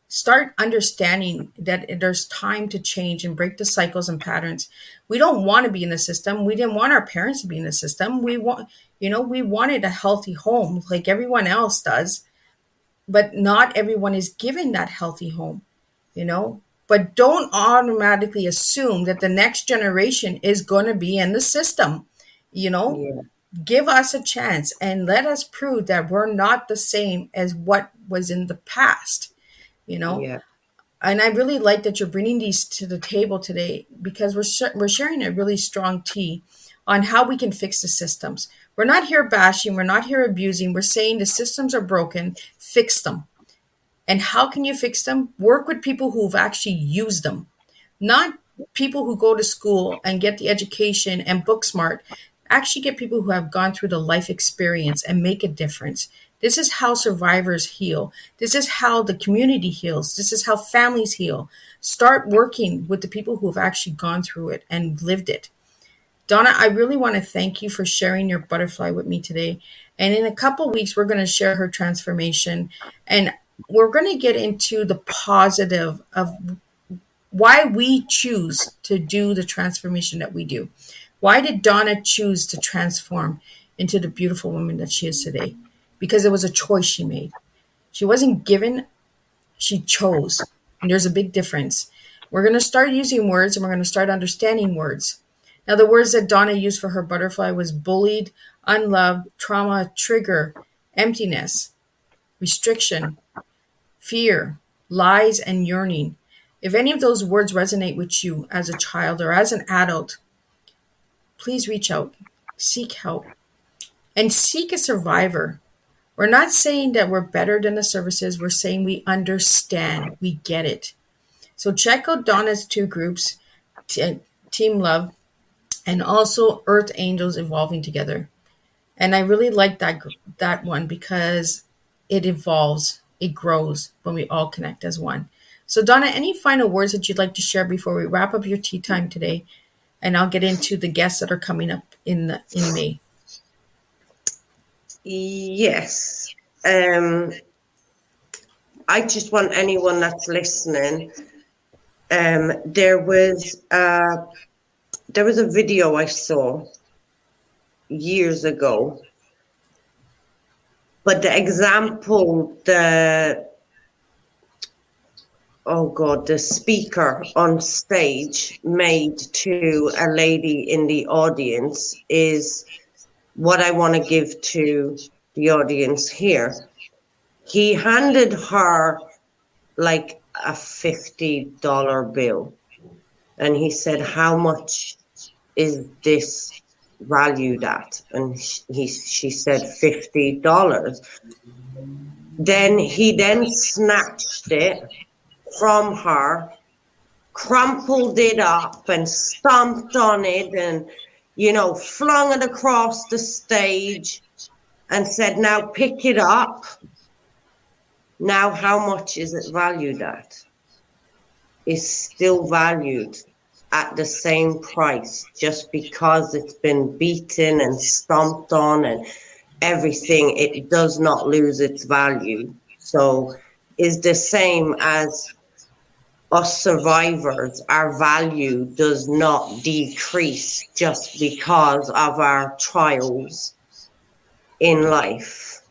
Start understanding that there's time to change and break the cycles and patterns. We don't want to be in the system. We didn't want our parents to be in the system. We wanted a healthy home like everyone else does, but not everyone is given that healthy home, But don't automatically assume that the next generation is going to be in the system, Yeah. Give us a chance and let us prove that we're not the same as what was in the past. Yeah. And I really like that you're bringing these to the table today, because we're sharing a really strong tea on how we can fix the systems. We're not here bashing, we're not here abusing. We're saying the systems are broken, fix them. And how can you fix them? Work with people who've actually used them, not people who go to school and get the education and book smart. Actually get people who have gone through the life experience and make a difference. This is how survivors heal. This is how the community heals. This is how families heal. Start working with the people who have actually gone through it and lived it. Donna, I really want to thank you for sharing your butterfly with me today. And in a couple weeks, we're going to share her transformation. And we're going to get into the positive of why we choose to do the transformation that we do. Why did Donna choose to transform into the beautiful woman that she is today? Because it was a choice she made. She wasn't given, she chose. And there's a big difference. We're going to start using words and we're going to start understanding words. Now, the words that Donna used for her butterfly was bullied, unloved, trauma, trigger, emptiness, restriction, fear, lies, and yearning. If any of those words resonate with you as a child or as an adult, please reach out, seek help, and seek a survivor. We're not saying that we're better than the services. We're saying we understand, we get it. So check out Donna's two groups, Team Love and also earth angels evolving together. And I really like that one because it evolves, it grows when we all connect as one. So Donna, any final words that you'd like to share before we wrap up your tea time today? And I'll get into the guests that are coming up in May. Yes. I just want anyone that's listening. There was a video I saw years ago, but the example, the speaker on stage made to a lady in the audience is what I want to give to the audience here. He handed her like a $50 bill, and he said, "How much is this valued at?" And she said $50. Then he snatched it from her, crumpled it up and stomped on it and, flung it across the stage and said, "Now pick it up. Now how much is it valued at?" It's still valued at the same price just because it's been beaten and stomped on and everything. It does not lose its value. So it's the same as us survivors. Our value does not decrease just because of our trials in life.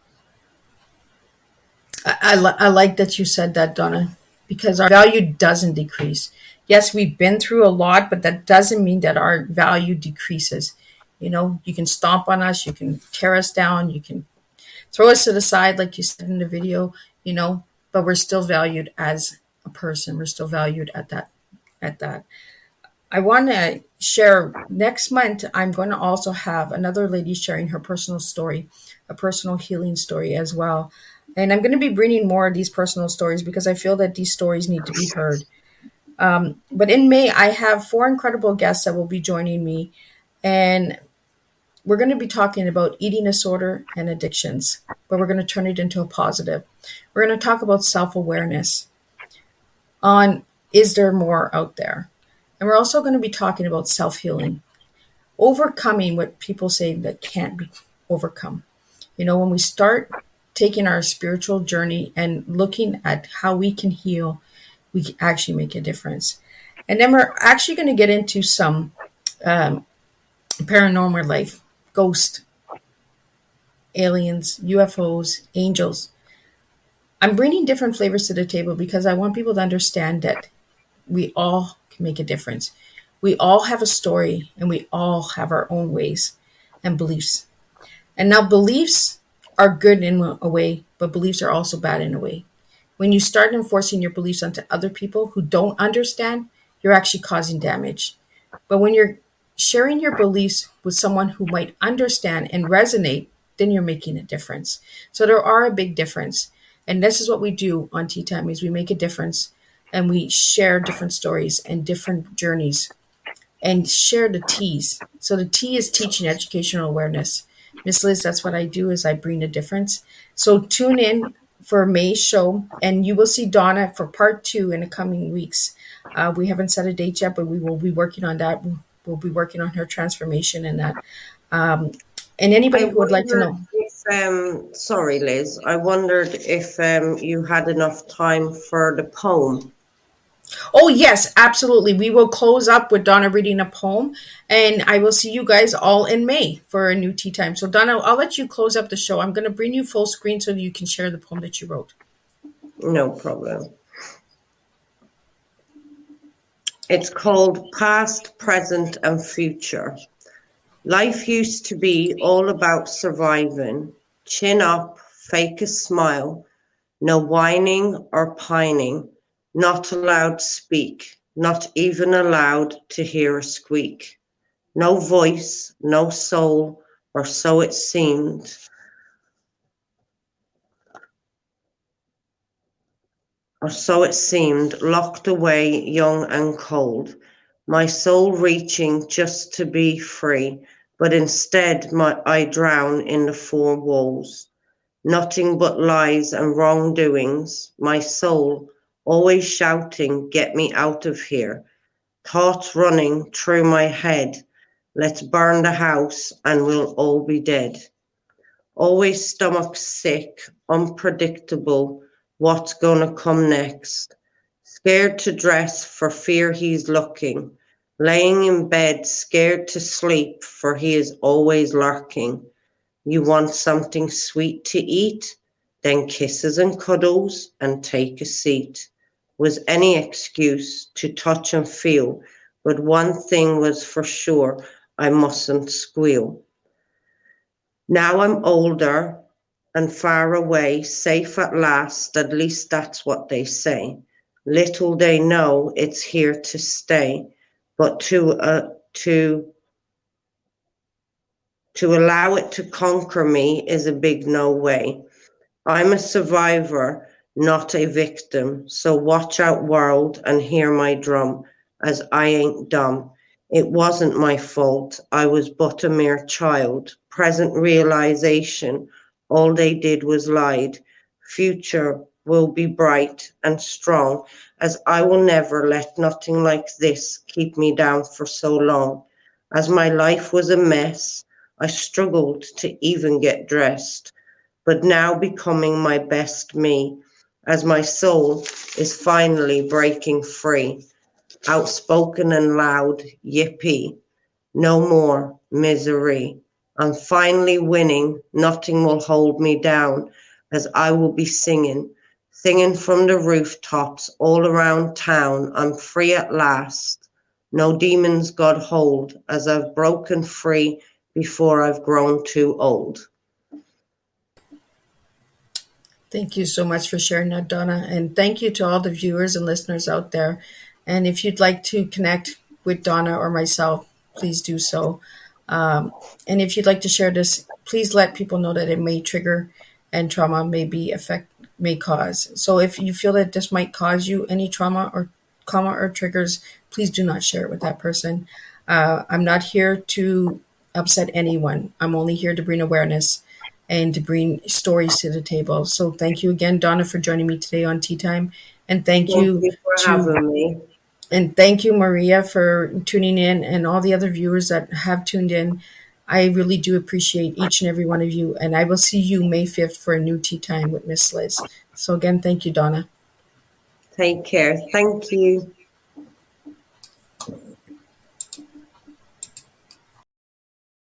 I like that you said that, Donna, because our value doesn't decrease. Yes, we've been through a lot, but that doesn't mean that our value decreases. You can stomp on us, you can tear us down, you can throw us to the side, like you said in the video, but we're still valued as a person. We're still valued at that. I want to share next month. I'm going to also have another lady sharing her personal story, a personal healing story as well. And I'm going to be bringing more of these personal stories because I feel that these stories need to be heard. But in May, I have 4 incredible guests that will be joining me. And we're going to be talking about eating disorder and addictions, but we're going to turn it into a positive. We're going to talk about self-awareness on, is there more out there? And we're also going to be talking about self-healing, overcoming what people say that can't be overcome. When we start taking our spiritual journey and looking at how we can heal, we can actually make a difference. And then we're actually going to get into some paranormal life, ghost, aliens, UFOs, angels. I'm bringing different flavors to the table because I want people to understand that we all can make a difference. We all have a story and we all have our own ways and beliefs. And now beliefs are good in a way, but beliefs are also bad in a way. When you start enforcing your beliefs onto other people who don't understand, you're actually causing damage. But when you're sharing your beliefs with someone who might understand and resonate, then you're making a difference. So there are a big difference. And this is what we do on Tea Time, is we make a difference and we share different stories and different journeys and share the T's. So the T is teaching educational awareness. Miss Liz, that's what I do, is I bring a difference. So tune in for May's show, and you will see Donna for part 2 in the coming weeks. We haven't set a date yet, but we will be working on that. We'll be working on her transformation and that. And anybody who would like to know. Sorry, Liz. I wondered if you had enough time for the poem. Oh, yes, absolutely. We will close up with Donna reading a poem, and I will see you guys all in May for a new tea time. So, Donna, I'll let you close up the show. I'm going to bring you full screen so that you can share the poem that you wrote. No problem. It's called Past, Present, and Future. Life used to be all about surviving. Chin up, fake a smile. No whining or pining. Not allowed speak. Not even allowed to hear a squeak. No voice, no soul, or so it seemed. Or so it seemed, locked away young and cold. my soul reaching just to be free, but instead I drown in the four walls. Nothing but lies and wrongdoings, my soul always shouting, get me out of here. Thoughts running through my head, let's burn the house and we'll all be dead. Always stomach sick, unpredictable, what's gonna come next. Scared to dress for fear he's looking. Laying in bed, scared to sleep, for he is always lurking. You want something sweet to eat? Then kisses and cuddles and take a seat. Was any excuse to touch and feel, but one thing was for sure, I mustn't squeal. Now I'm older and far away, safe at last, at least that's what they say. Little they know it's here to stay, but to allow it to conquer me is a big no way. I'm a survivor, not a victim, so watch out world and hear my drum, as I ain't dumb. It wasn't my fault, I was but a mere child. Present realization, all they did was lied. Future will be bright and strong, as I will never let nothing like this keep me down for so long. As my life was a mess, I struggled to even get dressed, but now becoming my best me, as my soul is finally breaking free. Outspoken and loud, yippee, no more misery. I'm finally winning, nothing will hold me down, as I will be singing, singing from the rooftops all around town. I'm free at last. No demons got hold, as I've broken free before I've grown too old. Thank you so much for sharing that, Donna. And thank you to all the viewers and listeners out there. And if you'd like to connect with Donna or myself, please do so. And if you'd like to share this, please let people know that it may trigger and trauma may cause. So if you feel that this might cause you any trauma or triggers, please do not share it with that person. I'm not here to upset anyone. I'm only here to bring awareness and to bring stories to the table. So thank you again, Donna, for joining me today on Teatime. And Thank you for having me. And thank you, Maria, for tuning in, and all the other viewers that have tuned in. I really do appreciate each and every one of you. And I will see you May 5th for a new Teatime with Miss Liz. So again, thank you, Donna. Take care. Thank you.